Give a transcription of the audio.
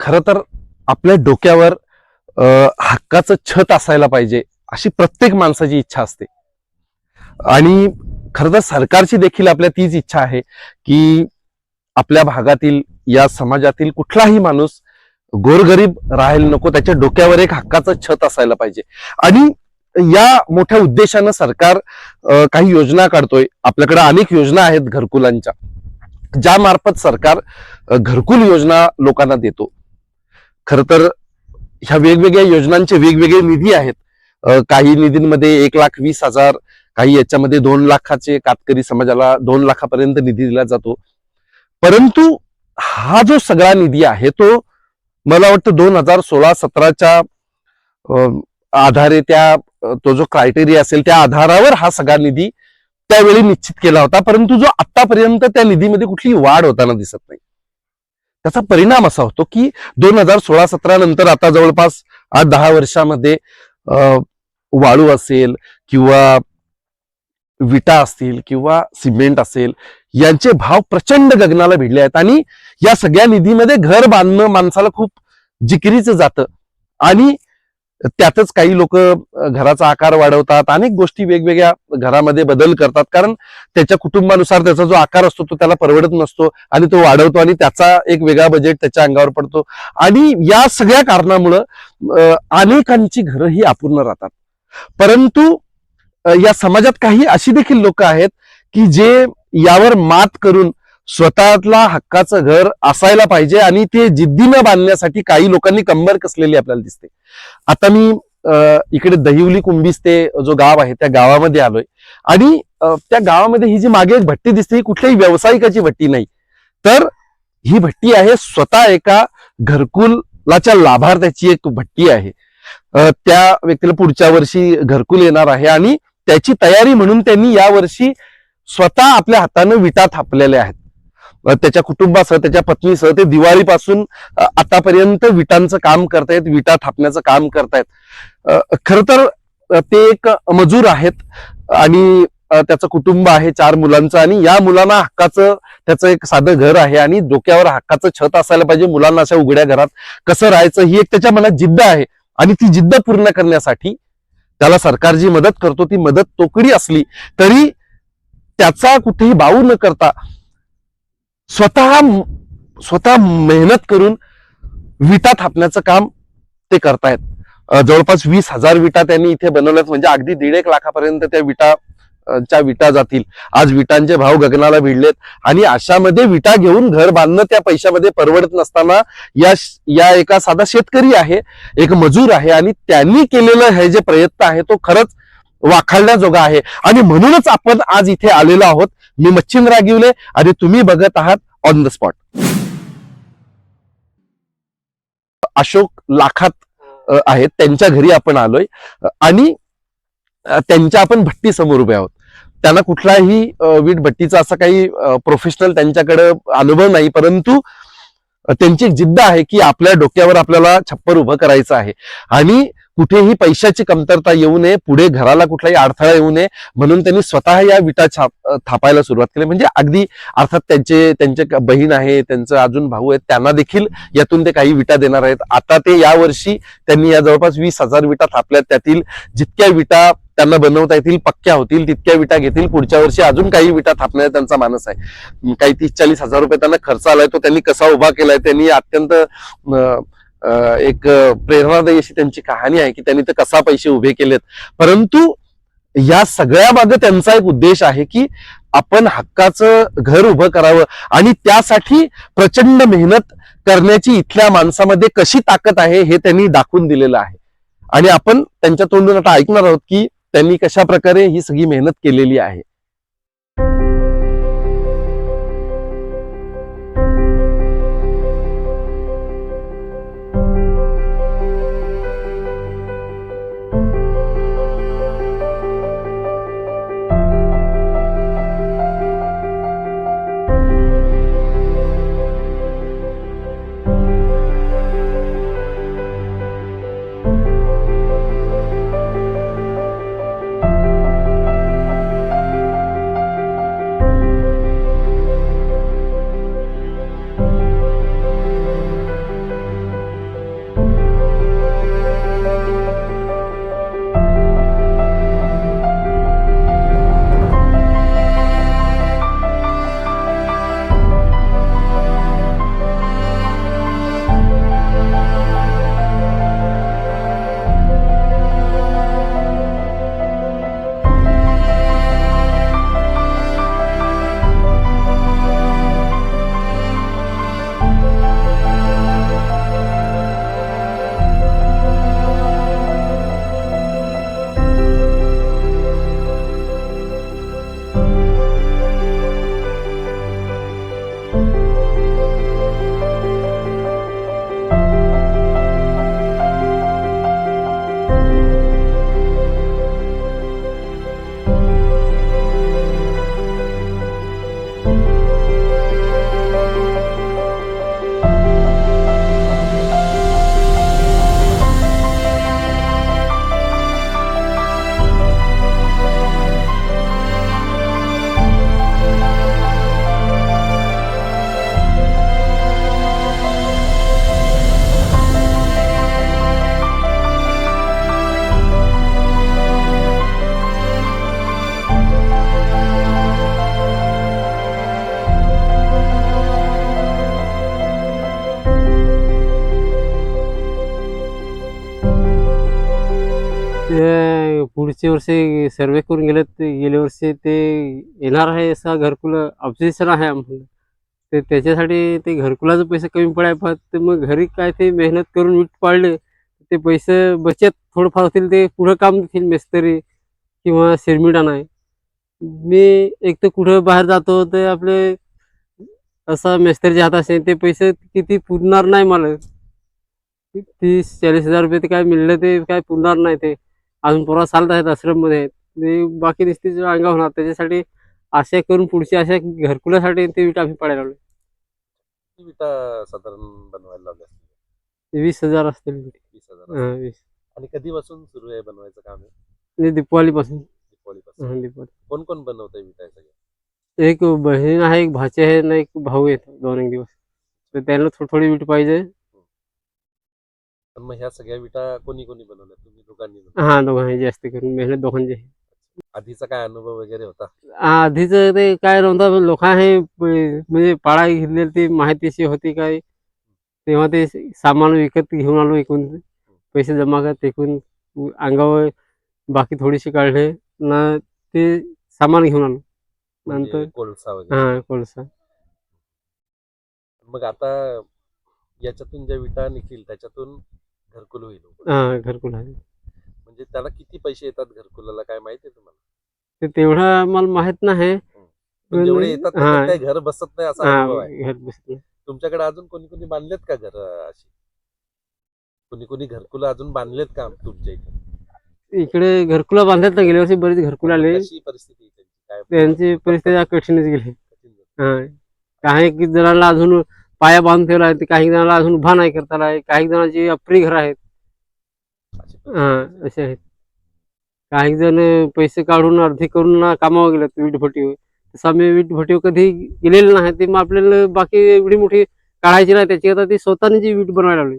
खरं तर आपल्या डोक्यावर हक्काचं छत असायला पाहिजे अशी प्रत्येक माणसाची इच्छा असते. आणि खरं तर सरकारची देखील आपल्या तीच इच्छा आहे की आपल्या भागातील या समाजातील कुठलाही माणूस गोरगरीब राहायला नको, त्याच्या डोक्यावर एक हक्काचं छत असायला पाहिजे. आणि या मोठ्या उद्देशानं सरकार काही योजना काढतोय. आपल्याकडे अनेक योजना आहेत घरकुलांच्या, ज्या मार्फत सरकार घरकुल योजना लोकांना देतो. खर तर ह्या वेगवेगळ्या योजनांचे वेगवेगळे निधी आहेत. काही निधींमध्ये 1,20,000, काही याच्यामध्ये 2,00,000चे कातकरी समाजाला 2,00,000पर्यंत निधी दिला जातो. परंतु हा जो सगळा निधी आहे तो मला वाटतं 2016-17च्या आधारे तो जो क्रायटेरिया असेल त्या आधारावर हा सगळा निधी त्यावेळी निश्चित केला होता. परंतु जो आतापर्यंत त्या निधीमध्ये कुठली वाढ होताना दिसत नाही. त्याचा परिणाम असा होतो की 2016-17 नंतर आता जवळपास 8-10 वर्षामध्ये वाळू असेल किंवा विटा असतील किंवा सिमेंट असेल यांचे भाव प्रचंड गगनाला भिडले आहेत. आणि या सगळ्या निधीमध्ये घर बांधणं माणसाला खूप जिकिरीचं जातं. आणि त्यातच काही लोक घराचा आकार वाढवतात, अनेक गोष्टी वेगवेगळ्या घरामध्ये बदल करतात, कारण त्याच्या कुटुंबानुसार त्याचा जो आकार असतो तो त्याला परवडत नसतो आणि तो वाढवतो आणि त्याचा एक वेगळा बजेट त्याच्या अंगावर पडतो. आणि या सगळ्या कारणामुळं अनेकांची घरं ही अपूर्ण राहतात. परंतु या समाजात काही अशी देखील लोक आहेत की जे यावर मात करून स्वतःतला हक्काचं घर असायला पाहिजे आणि ते जिद्दीनं बांधण्यासाठी काही लोकांनी कंबर कसलेली आपल्याला दिसते. आता मी इकडे दहिवली कुंभिस्ते जो गाव आहे त्या गावामध्ये आलोय. आणि त्या गावामध्ये ही जी मागे एक भट्टी दिसते ही कुठल्याही व्यावसायिकाची भट्टी नाही, तर ही भट्टी आहे स्वतः एका घरकुलाच्या लाभार्थ्याची एक भट्टी आहे. त्या व्यक्तीला पुढच्या वर्षी घरकुल येणार आहे आणि त्याची तयारी म्हणून त्यांनी यावर्षी स्वतः आपल्या हातानं विटा थापलेल्या आहेत. त्याच्या कुटुंबासह त्याच्या पत्नीसह ते दिवाळीपासून आतापर्यंत विटांचं काम करतायत, विटा थापण्याचं काम करतायत. खर तर ते एक मजूर आहेत आणि त्याचं कुटुंब आहे 4 मुलांचं. आणि या मुलांना हक्काचं त्याचं एक साधं घर आहे आणि डोक्यावर हक्काचं छत असायला पाहिजे. मुलांना अशा उघड्या घरात कसं राहायचं ही एक त्याच्या मनात जिद्द आहे. आणि ती जिद्द पूर्ण करण्यासाठी त्याला सरकार जी मदत करतो ती मदत तोकडी असली तरी त्याचा कुठेही बाऊ न करता स्वतः मेहनत करून विटा थापण्याचं काम ते करतायत. जवळपास 20,000 विटा त्यांनी इथे बनवल्यात, म्हणजे अगदी 1.5 लाखापर्यंत त्या विटा जातील. आज विटांचे भाव गगनाला भिडलेत आणि अशामध्ये विटा घेऊन घर बांधणं त्या पैशामध्ये परवडत नसताना या एका साधा शेतकरी आहे, एक मजूर आहे आणि त्यांनी केलेलं हे जे प्रयत्न आहे तो खरंच वाखाणण्याजोगा आहे. आणि म्हणूनच आपण आज इथे आलेलो आहोत. मी मच्छिंद्र रागिवले आणि तुम्ही बघत आहात ऑन द स्पॉट. अशोक लाखात आहेत, त्यांच्या घरी आपण आलोय आणि त्यांच्या आपण भट्टी समोर उभे आहोत. त्यांना कुठलाही वीट भट्टीचा असा काही प्रोफेशनल त्यांच्याकडे अनुभव नाही, परंतु त्यांची एक जिद्द आहे की आपल्या डोक्यावर आपल्याला छप्पर उभं करायचं आहे आणि कुठेही पैशाची कमतरता येऊ नये, पुढे घराला कुठलाही अडथळा येऊ नये म्हणून त्यांनी स्वतः या विटा थापायला सुरुवात केली. म्हणजे अगदी अर्थात त्यांचे बहीण आहे, त्यांचं अजून भाऊ आहेत, त्यांना देखील यातून ते काही विटा देणार आहेत. आता ते यावर्षी त्यांनी या जवळपास 20,000 विटा थापल्यात. त्यातील जितक्या विटा त्यांना बनवता येतील, पक्क्या होतील तितक्या विटा घेतील. पुढच्या वर्षी अजून काही विटा थापण्याचा त्यांचा मानस आहे. काही 30-40 हजार रुपये त्यांना खर्च आलाय, तो त्यांनी कसा उभा केलाय. त्यांनी अत्यंत एक प्रेरणादायी अशी त्यांची कहाणी आहे की त्यांनी ते कसा पैसे उभे केलेत. परंतु या सगळ्या मागे त्यांचा एक उद्देश आहे की आपण हक्काचं घर उभं करावं आणि त्यासाठी प्रचंड मेहनत करण्याची इथल्या माणसामध्ये कशी ताकद आहे हे त्यांनी दाखवून दिलेलं आहे. आणि आपण त्यांच्या तोंडून आता ऐकणार आहोत की त्यांनी कशा प्रकारे ही सगळी मेहनत केलेली आहे. ते पुढच्या वर्षी सर्वे करून गेले, ते गेल्या वर्षी ते येणार आहे असा घरकुल ऑब्जेक्शन आहे आम्हाला. ते त्याच्यासाठी ते घरकुलाचे पैसे कमी पडाय तर मग घरी काय ते मेहनत करून वीट पाडले, ते पैसे बचत थोडंफार होतील, ते पुढं काम देतील मिस्त्री किंवा सिरमिट आणाय. मी एक तर कुठं बाहेर जातो तर आपले असा मिस्त्रीच्या हात असेल, ते पैसे किती पुरणार नाही मला. 30-40 हजार रुपये ते काय मिळले ते काय पुरणार नाही. ते अजून पोरा चालत आहेत आश्रममध्ये आहेत. ते बाकी नुसतीच अंगा होणार. त्याच्यासाठी आशा करून पुढची आशा घरकुलासाठी ते विटा आम्ही पाडायला लावले. किती विटा साधारण बनवायला लावल्या असतील? 20,000 असतील. 20,000 हां, असतील. 20. आणि कधीपासून सुरू आहे बनवायचं काम हे? म्हणजे दीपावलीपासून. दिवाळीपासून. दीपावली. कोण कोण बनवतंय विटा हे सगळ्या? एक बहीण आहे, एक भाची आहे आणि एक भाऊ आहे 2-1 दिवस. तर त्यांना थोडी वीट पाहिजे. पण मग ह्या सगळ्या विटा कोणी कोणी बनवल्या? तुम्ही दोघांनी बनवल्या? हां, दोघांनी जास्त करून मेहनत दोघांची आहे. आधीचा काय अनुभव वगैरे होता? आधीचं ते काय नव्हतं, लोकांनी म्हणजे पाळा घेतलेली ती माहितीशी होती काय. तेव्हा ते सामान विकत घेऊन आलो इकून, पैसे जमा करत एकूण अंगावर बाकी थोडीशी काढले ना, ते सामान घेऊन आलो म्हणजे नंतर. कोळसा वगैरे. हां, कोळसा. मग आता याच्यातून ज्या विटा निघतील त्याच्यातून घरकुल होईल. हां, घरकुल आहे. म्हणजे त्याला किती पैसे येतात घरकुलाला काय माहिती आहे तुम्हाला? ते तेवढं मला माहित नाही. पण जेवढे येतात त्याच्यात हां, काही घर बसत नाही असा हां, अनुभव आहे. घर बसलं. तुमच्याकडे अजून कोणी कोणी बांधलेत का घर अशी? कोणी कोणी घरकुल अजून बांधलेत का तुमच्या इथे? इकडे घरकुला बांधल्यात ना, गेल्या वर्षी बरेच घरकुल आले. कशी परिस्थिती आहे त्यांची? काय त्यांची परिस्थिती कठीणच गेली. कठीण झाली? हां, काही जणांना अजून पाया बांधून ठेवला आहे, काही जणांना अजून उभा नाही करता आला आहे, काही जणांची अप्री घरं आहेत. अशी परिस्थिती. हां, असे आहेत. काही जण पैसे काढून अर्धे करून कामावर गेलेत वीटभट्टीवर. तसं आम्ही वीटभट्टीवर कधी गेलेलो नाही. ते मग आपल्याला बाकी एवढी मोठी काढायची नाही, त्याची आता ती स्वतःने जी वीट बनवायला लावली.